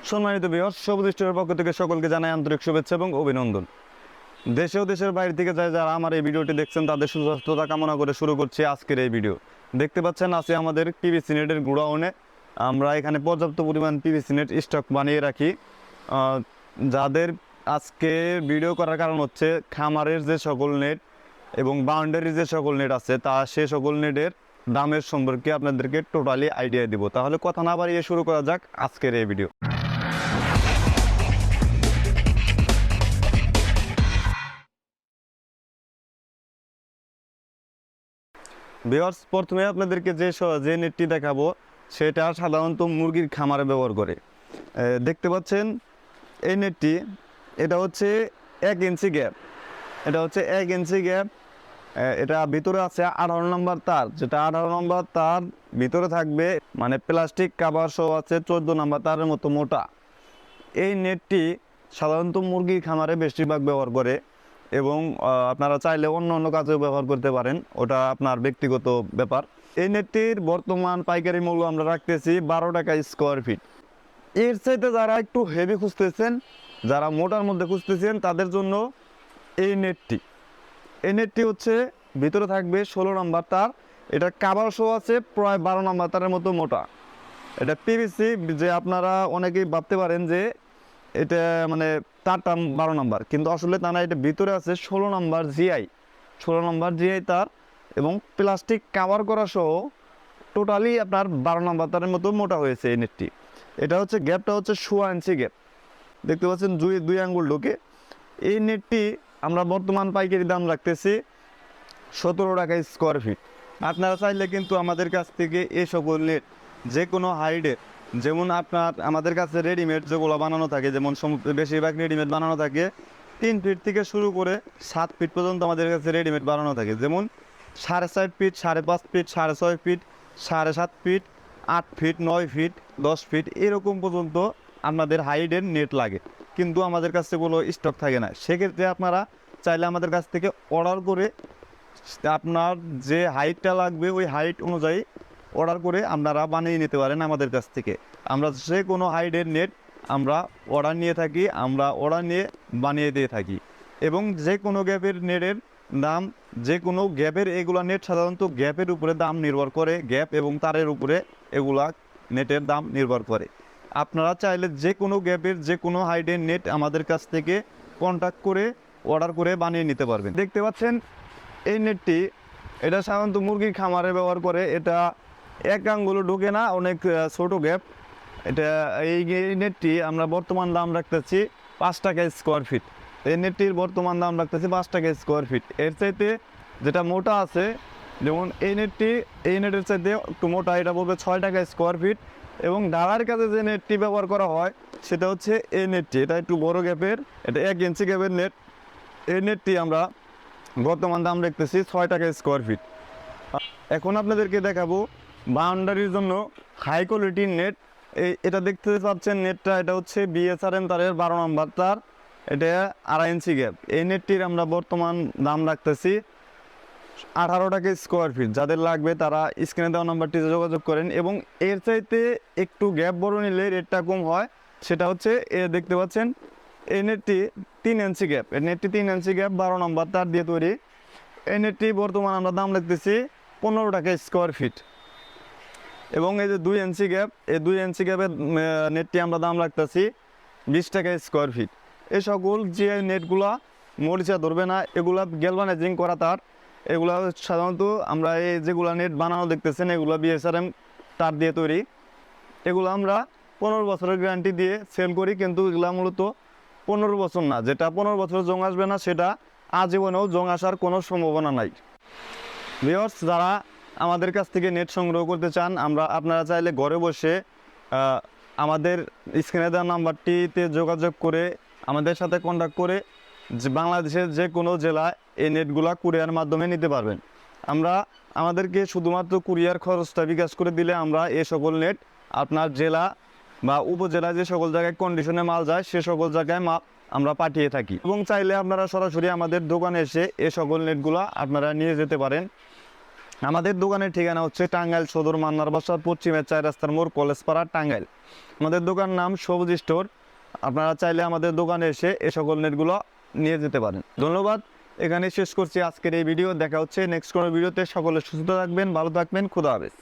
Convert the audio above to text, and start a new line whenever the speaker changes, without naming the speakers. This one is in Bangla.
সম্মানিত ভিউয়ার্স, সবুজ স্টোরের পক্ষ থেকে সকলকে জানাই আন্তরিক শুভেচ্ছা এবং অভিনন্দন। দেশে ও দেশের বাইরে থেকে যারা আমার এই ভিডিওটি দেখছেন তাদের সুস্বাস্থ্যতা কামনা করে শুরু করছি আজকের এই ভিডিও। দেখতে পাচ্ছেন আছে আমাদের পিভিসি নেটের গোডাউনে। আমরা এখানে পর্যাপ্ত পরিমাণ পিভিসি নেট স্টক বানিয়ে রাখি। যাদের আজকে ভিডিও করার কারণ হচ্ছে খামারের যে সকল নেট এবং বাউন্ডারির যে সকল নেট আছে সে সকল নেটের দামের সম্পর্কে আপনাদেরকে টোটালি আইডিয়া দিব। তাহলে কথা না বাড়িয়ে শুরু করা যাক আজকের এই ভিডিও। ভিউয়ার্স, প্রথমে আপনাদেরকে যে নেটটি দেখাবো সেটা সাধারণত মুরগির খামারে ব্যবহার করে। দেখতে পাচ্ছেন এই নেটটি, এটা হচ্ছে 1 ইঞ্চি গ্যাপ। এটা ভিতরে আছে 18 নম্বর তার, যেটা 18 নম্বর তার ভিতরে থাকবে, মানে প্লাস্টিক কাভার সহ আছে 14 নম্বর তারের মতো মোটা। এই নেটটি সাধারণত মুরগির খামারে বেশিরভাগ ব্যবহার করে এবং আপনারা চাইলে অন্য অন্য কাজেও ব্যবহার করতে পারেন, ওটা আপনার ব্যক্তিগত ব্যাপার। এই নেটটির বর্তমান পাইকারি মূল্য আমরা রাখতেছি 12 টাকা স্কোয়ার ফিট। এর চাইতে যারা একটু হেভি খুঁজতেছেন, যারা মোটার মধ্যে খুঁজতেছেন, তাদের জন্য এই নেটটি হচ্ছে ভিতরে থাকবে 16 নম্বর তার। এটা কাভার সহ আছে প্রায় 12 নম্বর তারের মতো মোটা। এটা পিভিসি, যে আপনারা অনেকেই ভাবতে পারেন যে এটা মানে তারটা 12 নম্বর, কিন্তু আসলে তা না, এটা ভিতরে আছে 16 নম্বর জিআই তার এবং প্লাস্টিক কাভার করা সহ টোটালি আপনার 12 নম্বর তারের মতো মোটা হয়েছে এই নেটটি। এটা হচ্ছে গ্যাপটা হচ্ছে 1.5 ইঞ্চি গ্যাপ, দেখতে পাচ্ছেন, দুই আঙ্গুল ঢোকে। এই নেটটি আমরা বর্তমান পাইকারি দাম রাখতেছি 17 টাকা স্কোয়ার ফিট। আপনারা চাইলে কিন্তু আমাদের কাছ থেকে এই সকল নেট যে কোনো হাইডের, যেমন আমাদের কাছে রেডিমেড যেগুলো বানানো থাকে, যেমন বেশিরভাগ রেডিমেড বানানো থাকে 3 ফিট থেকে শুরু করে 7 ফিট পর্যন্ত আমাদের কাছে রেডিমেড বানানো থাকে, যেমন 4.5 feet, 5.5 feet, 6.5 feet, 7.5 feet, 8 feet, 9 feet, 10 feet এরকম পর্যন্ত আপনাদের হাইডের নেট লাগে, কিন্তু আমাদের কাছে কোনো স্টক থাকে না। সেক্ষেত্রে আপনারা চাইলে আমাদের কাছ থেকে অর্ডার করে আপনার যে হাইটটা লাগবে ওই হাইট অনুযায়ী অর্ডার করে আপনারা বানিয়ে নিতে পারেন আমাদের কাছ থেকে। আমরা যে কোনো হাইটের নেট আমরা অর্ডার নিয়ে থাকি, আমরা অর্ডার নিয়ে বানিয়ে দিয়ে থাকি। এবং যে কোনো গ্যাপের নেটের দাম, যে কোনো গ্যাপের, এগুলা নেট সাধারণত গ্যাপের উপরে দাম নির্ভর করে, গ্যাপ এবং তারের উপরে এগুলা নেটের দাম নির্ভর করে। আপনারা চাইলে যে কোনো গ্যাপের যে কোনো হাইটের নেট আমাদের কাছ থেকে কন্ট্যাক্ট করে অর্ডার করে বানিয়ে নিতে পারবেন। দেখতে পাচ্ছেন এই নেটটি, এটা সাধারণত মুরগির খামারে ব্যবহার করে। এটা 1 আঙ্গুলও ঢোকে না, অনেক ছোট গ্যাপ। এই নেটটি আমরা বর্তমান দাম রাখতেছি 5 টাকা স্কোয়ার ফিট। এই নেটটির বর্তমান দাম রাখতেছি 5 টাকা স্কোয়ার ফিট। এর চাইতে যেটা মোটা আছে, যেমন এই নেটের চাইতে একটু মোটা, এটা বলবে 6 টাকা স্কোয়ার ফিট। এবং ডালার কাছে যে নেটটি ব্যবহার করা হয় সেটা হচ্ছে এই নেটটি, এটা একটু বড় গ্যাপের, এটা 1 ইঞ্চি গ্যাপের নেট। এই নেটটি আমরা বর্তমান দাম রাখতেছি 6 টাকা স্কোয়ার ফিট। এখন আপনাদেরকে দেখাবো বাউন্ডারির জন্য হাই কোয়ালিটির নেট। এটা দেখতে পাচ্ছেন নেটটা, এটা হচ্ছে বিএসআরএম তারের 12 নম্বর তার, এটা 2.5 ইঞ্চি গ্যাপ। এই নেটটির আমরা বর্তমান দাম রাখতেছি 18 টাকা স্কোয়ার ফিট। যাদের লাগবে তারা স্ক্রিনে দেওয়া নাম্বারটিতে যোগাযোগ করেন। এবং এর চাইতে একটু গ্যাপ বড় নিলে রেটটা কম হয়, সেটা হচ্ছে দেখতে পাচ্ছেন এই নেটটি 3 ইঞ্চি গ্যাপ। এই নেটটি 3 ইঞ্চি গ্যাপ 12 নম্বর তার দিয়ে তৈরি। এই নেটটি বর্তমান আমরা দাম রাখতেছি 15 টাকা স্কোয়ার ফিট। এবং এই যে 2 ইঞ্চি গ্যাপ, এই 2 ইঞ্চি গ্যাপের নেটটি আমরা দাম রাখতেছি 20 টাকা স্কোয়ার ফিট। এই সকল যে নেটগুলা মরিচা ধরবে না, এগুলা গ্যালভানাইজিং করা তার। এগুলা সাধারণত আমরা এই যেগুলো নেট বানানো দেখতেছেন এগুলো বিএসআরএম তার দিয়ে তৈরি। এগুলো আমরা 15 বছরের গ্যারান্টি দিয়ে সেল করি, কিন্তু এগুলা মূলত 15 বছর না, যেটা 15 বছর জং আসবে না সেটা আজীবনেও জং আসার কোনো সম্ভাবনা নাই। ভিউয়ার্স, যারা আমাদের কাছ থেকে নেট সংগ্রহ করতে চান, আপনারা চাইলে ঘরে বসে আমাদের স্ক্রিনে দেওয়া নাম্বারটিতে যোগাযোগ করে আমাদের সাথে কন্ট্যাক্ট করে বাংলাদেশের যে কোনো জেলায় এই নেটগুলা কুরিয়ার মাধ্যমে নিতে পারবেন। আমাদেরকে শুধুমাত্র কুরিয়ার খরচটা বিকাশ করে দিলে আমরা এই সকল নেট আপনার জেলা বা উপজেলা যে সকল জায়গায় কন্ডিশনে মাল যায় সে সকল জায়গায় মাল আমরা পাঠিয়ে থাকি। এবং চাইলে আপনারা সরাসরি আমাদের দোকানে এসে এই সকল নেটগুলো আপনারা নিয়ে যেতে পারেন। আমাদের দোকানের ঠিকানা হচ্ছে টাঙ্গাইল সদর মান্নার বাসার পশ্চিমের 4 রাস্তার মোড়, কলেজপাড়া, টাঙ্গাইল। আমাদের দোকান নাম সবুজ স্টোর। আপনারা চাইলে আমাদের দোকানে এসে এ সকল নেটগুলো নিয়ে যেতে পারেন। ধন্যবাদ, এখানে শেষ করছি আজকের এই ভিডিও। দেখা হচ্ছে নেক্সট কোনো ভিডিওতে। সকলে সুস্থ থাকবেন, ভালো থাকবেন, খুদা হাফেজ।